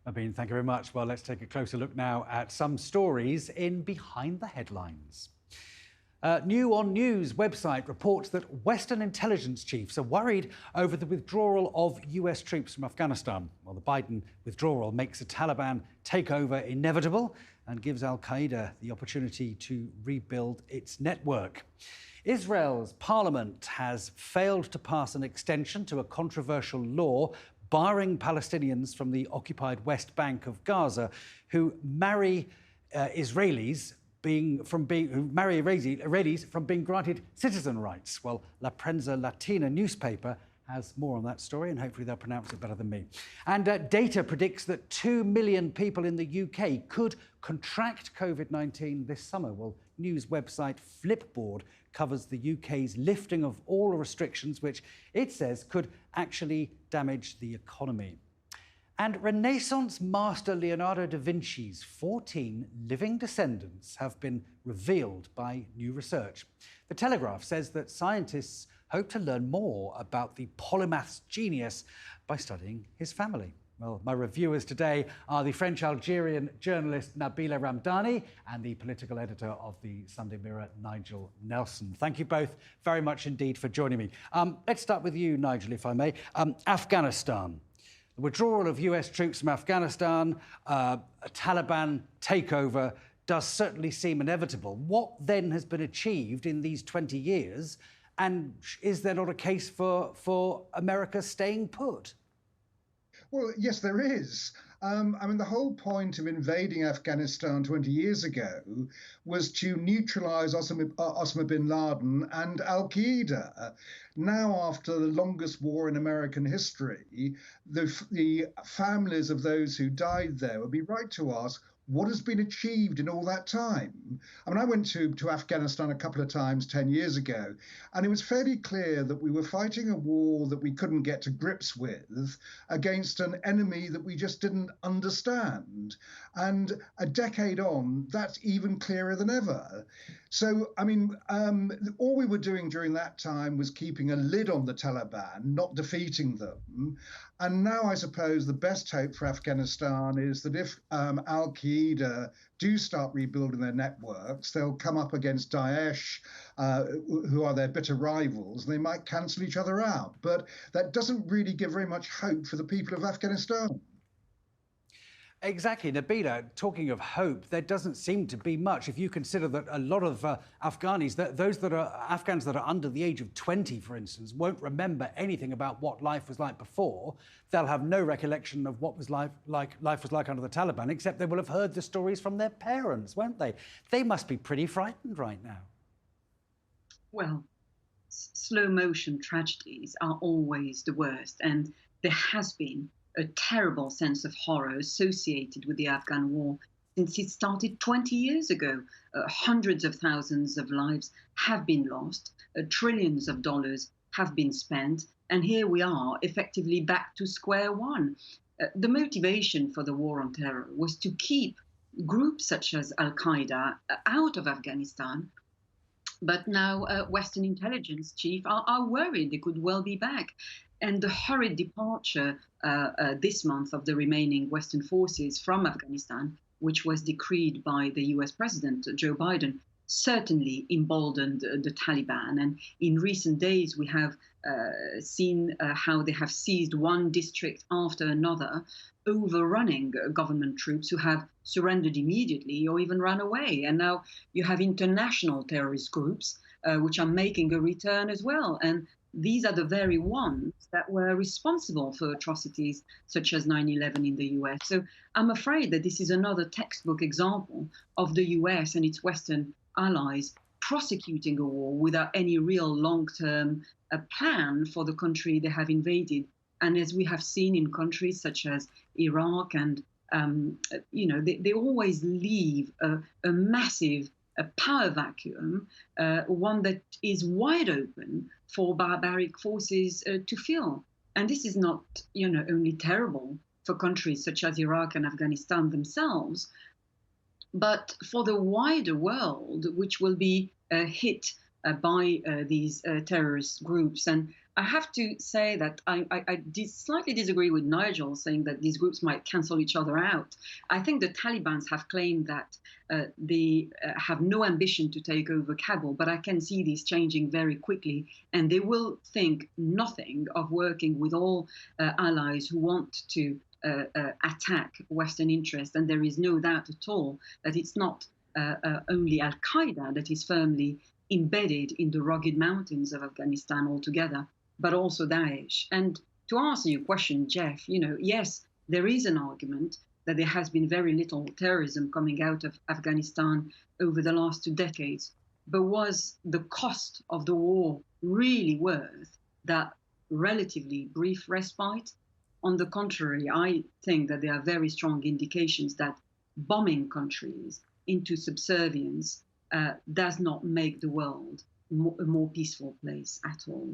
Nabila, thank you very much. Well, let's take a closer look now at some stories in Behind the Headlines. New On News website reports that Western intelligence chiefs are worried over the withdrawal of US troops from Afghanistan. Well, the Biden withdrawal makes a Taliban takeover inevitable and gives al-Qaeda the opportunity to rebuild its network. Israel's parliament has failed to pass an extension to a controversial law barring Palestinians from the occupied West Bank of Gaza who marry Israelis from being granted citizen rights. Well, La Prensa Latina newspaper has more on that story, and hopefully they'll pronounce it better than me. And data predicts that 2 million people in the UK could contract COVID-19 this summer. Well, news website Flipboard covers the UK's lifting of all restrictions, which it says could actually damage the economy. And Renaissance master Leonardo da Vinci's 14 living descendants have been revealed by new research. The Telegraph says that scientists hope to learn more about the polymath's genius by studying his family. Well, my reviewers today are the French-Algerian journalist Nabila Ramdani and the political editor of the Sunday Mirror, Nigel Nelson. Thank you both very much indeed for joining me. Let's start with you, Nigel, if I may. Afghanistan. The withdrawal of US troops from Afghanistan, a Taliban takeover does certainly seem inevitable. What then has been achieved in these 20 years? And is there not a case for America staying put? Well, yes, there is. The whole point of invading Afghanistan 20 years ago was to neutralize Osama bin Laden and al-Qaeda. Now, after the longest war in American history, the families of those who died there would be right to ask, what has been achieved in all that time? I went to Afghanistan a couple of times 10 years ago, and it was fairly clear that we were fighting a war that we couldn't get to grips with against an enemy that we just didn't understand. And a decade on, that's even clearer than ever. So, all we were doing during that time was keeping a lid on the Taliban, not defeating them. And now I suppose the best hope for Afghanistan is that if al-Qaeda do start rebuilding their networks, they'll come up against Daesh, who are their bitter rivals, and they might cancel each other out. But that doesn't really give very much hope for the people of Afghanistan. Exactly. Nabila, talking of hope, there doesn't seem to be much. If you consider that a lot of Afghans that are under the age of 20, for instance, won't remember anything about what life was like before, they'll have no recollection of what life was like under the Taliban, except they will have heard the stories from their parents, won't they? They must be pretty frightened right now. Well, slow motion tragedies are always the worst, and there has been a terrible sense of horror associated with the Afghan war since it started 20 years ago. Hundreds of thousands of lives have been lost, trillions of dollars have been spent, and here we are effectively back to square one. The motivation for the war on terror was to keep groups such as al-Qaeda out of Afghanistan. But now Western intelligence chiefs are worried they could well be back. And the hurried departure this month of the remaining Western forces from Afghanistan, which was decreed by the US President, Joe Biden, certainly emboldened the Taliban. And in recent days, we have seen how they have seized one district after another, overrunning government troops who have surrendered immediately or even run away. And now you have international terrorist groups which are making a return as well. And these are the very ones that were responsible for atrocities such as 9/11 in the US. So I'm afraid that this is another textbook example of the US and its Western allies prosecuting a war without any real long-term plan for the country they have invaded. And as we have seen in countries such as Iraq, and they always leave a massive power vacuum, one that is wide open for barbaric forces to fill. And this is not, only terrible for countries such as Iraq and Afghanistan themselves, but for the wider world, which will be hit by these terrorist groups. And I have to say that I slightly disagree with Nigel saying that these groups might cancel each other out. I think the Taliban have claimed that they have no ambition to take over Kabul, but I can see this changing very quickly, and they will think nothing of working with all allies who want to attack Western interests. And there is no doubt at all that it's not only al-Qaeda that is firmly embedded in the rugged mountains of Afghanistan altogether, but also Daesh. And to answer your question, Jeff, yes, there is an argument that there has been very little terrorism coming out of Afghanistan over the last 2 decades. But was the cost of the war really worth that relatively brief respite? On the contrary, I think that there are very strong indications that bombing countries into subservience does not make the world a more peaceful place at all.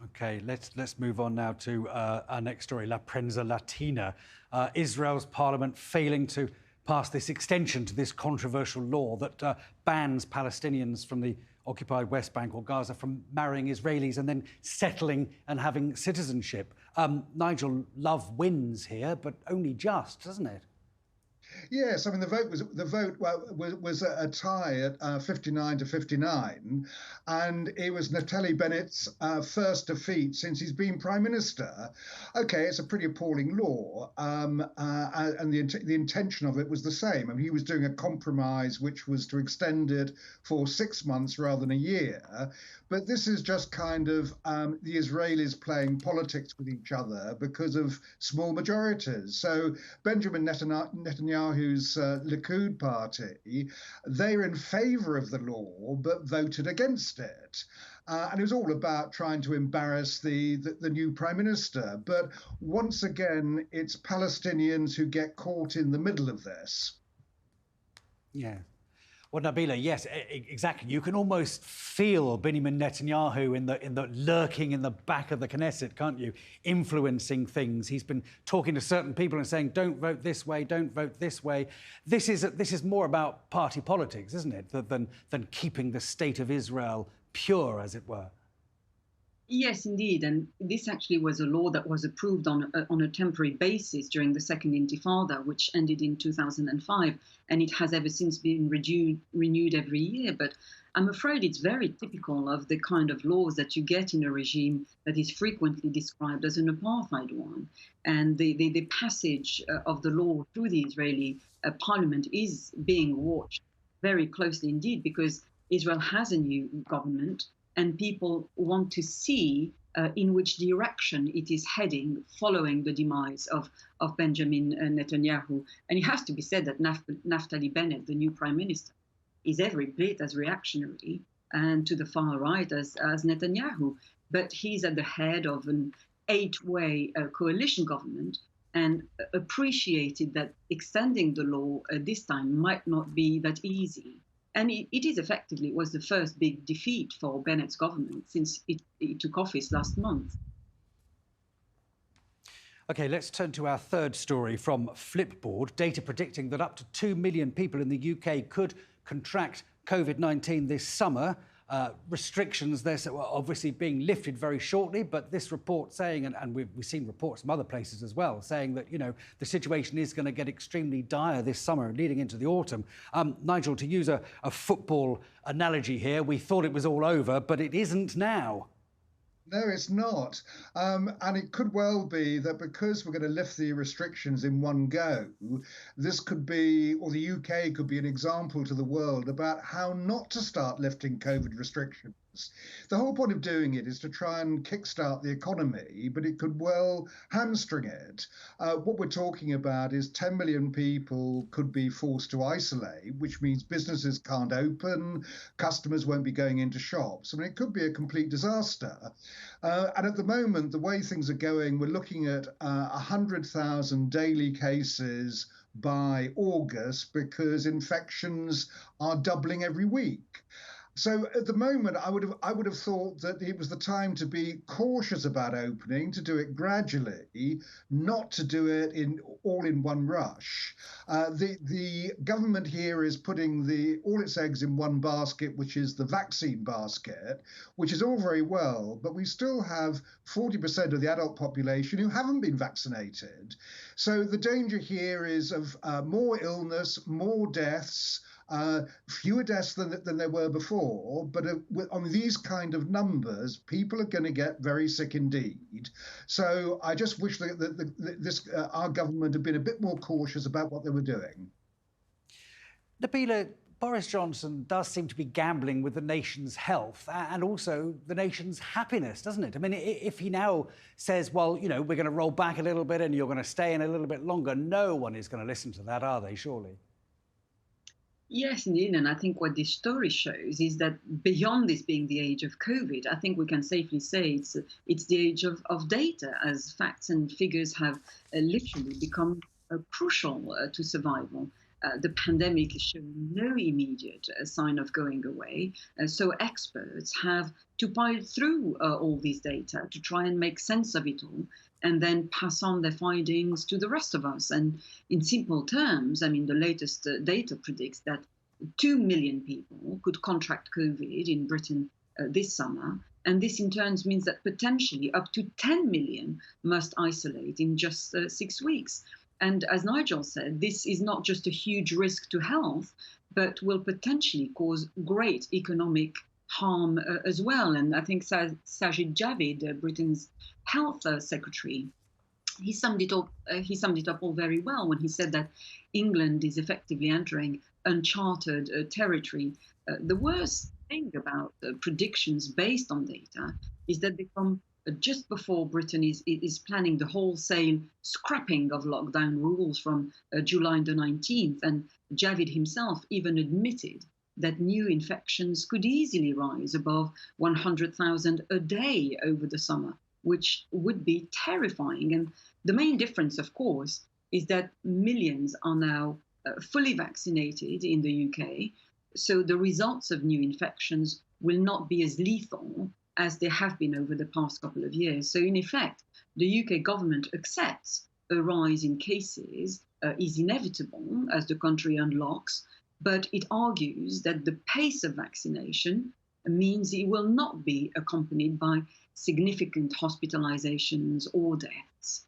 Okay, let's move on now to our next story, La Prensa Latina. Israel's parliament failing to pass this extension to this controversial law that bans Palestinians from the occupied West Bank or Gaza from marrying Israelis and then settling and having citizenship. Nigel, love wins here, but only just, doesn't it? Yes, I mean the vote was a tie at 59 to 59, and it was Naftali Bennett's first defeat since he's been prime minister. Okay, it's a pretty appalling law, and the intention of it was the same. I mean, he was doing a compromise which was to extend it for 6 months rather than a year. But this is just kind of the Israelis playing politics with each other because of small majorities. So Benjamin Netanyahu's Likud party, they're in favor of the law, but voted against it. And it was all about trying to embarrass the new prime minister. But once again, it's Palestinians who get caught in the middle of this. Yeah. Well, Nabila, yes, exactly. You can almost feel Benjamin Netanyahu in the lurking in the back of the Knesset, can't you? Influencing things. He's been talking to certain people and saying, "Don't vote this way, don't vote this way." This is more about party politics, isn't it, than keeping the state of Israel pure, as it were. Yes, indeed. And this actually was a law that was approved on a temporary basis during the Second Intifada, which ended in 2005. And it has ever since been renewed every year. But I'm afraid it's very typical of the kind of laws that you get in a regime that is frequently described as an apartheid one. And the passage of the law through the Israeli parliament is being watched very closely indeed, because Israel has a new government, and people want to see in which direction it is heading following the demise of Benjamin Netanyahu. And it has to be said that Naftali Bennett, the new prime minister, is every bit as reactionary and to the far right as Netanyahu. But he's at the head of an 8-way coalition government, and appreciated that extending the law this time might not be that easy. And it was the first big defeat for Bennett's government since it took office last month. OK, let's turn to our third story from Flipboard. Data predicting that up to 2 million people in the UK could contract COVID-19 this summer. Restrictions there are obviously being lifted very shortly, but this report saying, and we've seen reports from other places as well, saying that, the situation is going to get extremely dire this summer leading into the autumn. Nigel, to use a football analogy here, we thought it was all over, but it isn't now. No, it's not. And it could well be that because we're going to lift the restrictions in one go, this could be, or the UK could be an example to the world about how not to start lifting COVID restrictions. The whole point of doing it is to try and kickstart the economy, but it could well hamstring it. What we're talking about is 10 million people could be forced to isolate, which means businesses can't open, customers won't be going into shops. I mean, it could be a complete disaster. And at the moment, the way things are going, we're looking at 100,000 daily cases by August because infections are doubling every week. So at the moment, I would have thought that it was the time to be cautious about opening, to do it gradually, not to do it all in one rush. The government here is putting all its eggs in one basket, which is the vaccine basket, which is all very well, but we still have 40% of the adult population who haven't been vaccinated. So the danger here is of more illness, more deaths, fewer deaths than there were before, but on these kind of numbers, people are going to get very sick indeed. So I just wish that our government had been a bit more cautious about what they were doing. Nabila, Boris Johnson does seem to be gambling with the nation's health and also the nation's happiness, doesn't it? I mean, if he now says, well, you know, we're going to roll back a little bit and you're going to stay in a little bit longer, no one is going to listen to that, are they, surely? Yes, indeed. And I think what this story shows is that beyond this being the age of COVID, I think we can safely say it's the age of data, as facts and figures have literally become crucial to survival. The pandemic is showing no immediate sign of going away. So experts have to pile through all this data to try and make sense of it all and then pass on their findings to the rest of us. And in simple terms, I mean, the latest data predicts that 2 million people could contract COVID in Britain this summer. And this in turn means that potentially up to 10 million must isolate in just 6 weeks. And as Nigel said, this is not just a huge risk to health, but will potentially cause great economic harm as well. And I think Sajid Javid, Britain's health secretary, he summed it up all very well when he said that England is effectively entering uncharted territory. The worst thing about predictions based on data is that they come just before Britain is planning the wholesale scrapping of lockdown rules from July the 19th. And Javid himself even admitted that new infections could easily rise above 100,000 a day over the summer, which would be terrifying. And the main difference, of course, is that millions are now fully vaccinated in the UK. So the results of new infections will not be as lethal as they have been over the past couple of years. So in effect, the UK government accepts a rise in cases is inevitable as the country unlocks, but it argues that the pace of vaccination means it will not be accompanied by significant hospitalizations or deaths.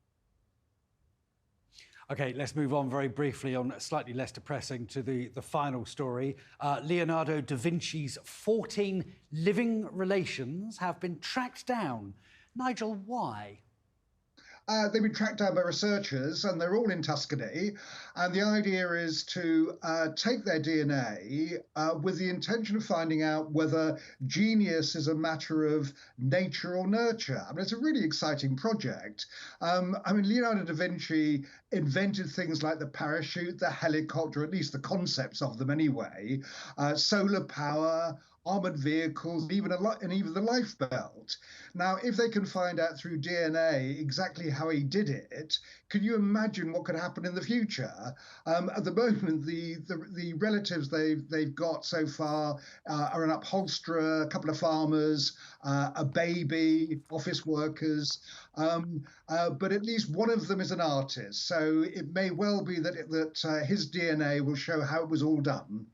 OK, let's move on very briefly on slightly less depressing to the final story. Leonardo da Vinci's 14 living relations have been tracked down. Nigel, why? They've been tracked down by researchers, and they're all in Tuscany. And the idea is to take their DNA with the intention of finding out whether genius is a matter of nature or nurture. I mean, it's a really exciting project. I mean, Leonardo da Vinci invented things like the parachute, the helicopter, at least the concepts of them anyway, solar power, armored vehicles, even the life belt. Now, if they can find out through DNA exactly how he did it, can you imagine what could happen in the future? At the moment, the relatives they've got so far are an upholsterer, a couple of farmers, a baby, office workers, but at least one of them is an artist. So it may well be that his DNA will show how it was all done.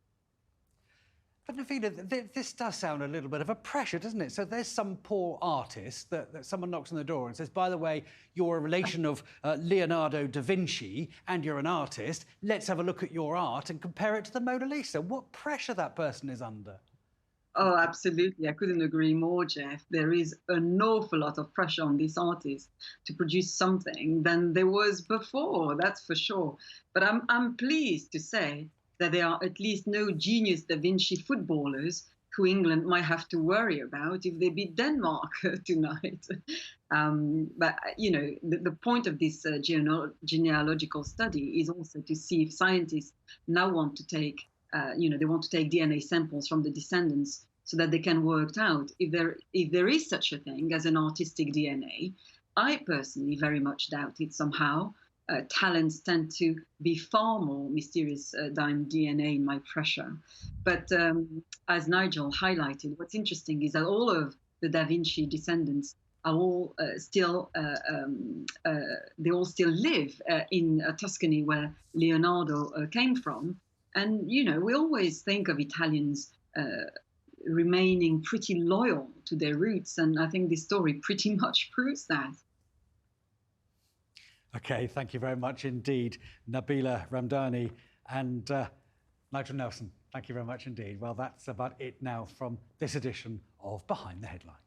But Nabila, this does sound a little bit of a pressure, doesn't it? So there's some poor artist that someone knocks on the door and says, by the way, you're a relation of Leonardo da Vinci and you're an artist. Let's have a look at your art and compare it to the Mona Lisa. What pressure that person is under. Oh, absolutely. I couldn't agree more, Jeff. There is an awful lot of pressure on this artist to produce something than there was before, that's for sure. But I'm pleased to say that there are at least no genius Da Vinci footballers who England might have to worry about if they beat Denmark tonight. But, you know, the point of this genealogical study is also to see if scientists now want to take, they want to take DNA samples from the descendants so that they can work out if there is such a thing as an artistic DNA. I personally very much doubt it somehow. Talents tend to be far more mysterious than DNA in my pressure. But as Nigel highlighted, what's interesting is that all of the Da Vinci descendants are all they all still live in Tuscany, where Leonardo came from. And we always think of Italians remaining pretty loyal to their roots, and I think this story pretty much proves that. Okay, thank you very much indeed, Nabila Ramdani and Nigel Nelson. Thank you very much indeed. Well, that's about it now from this edition of Behind the Headlines.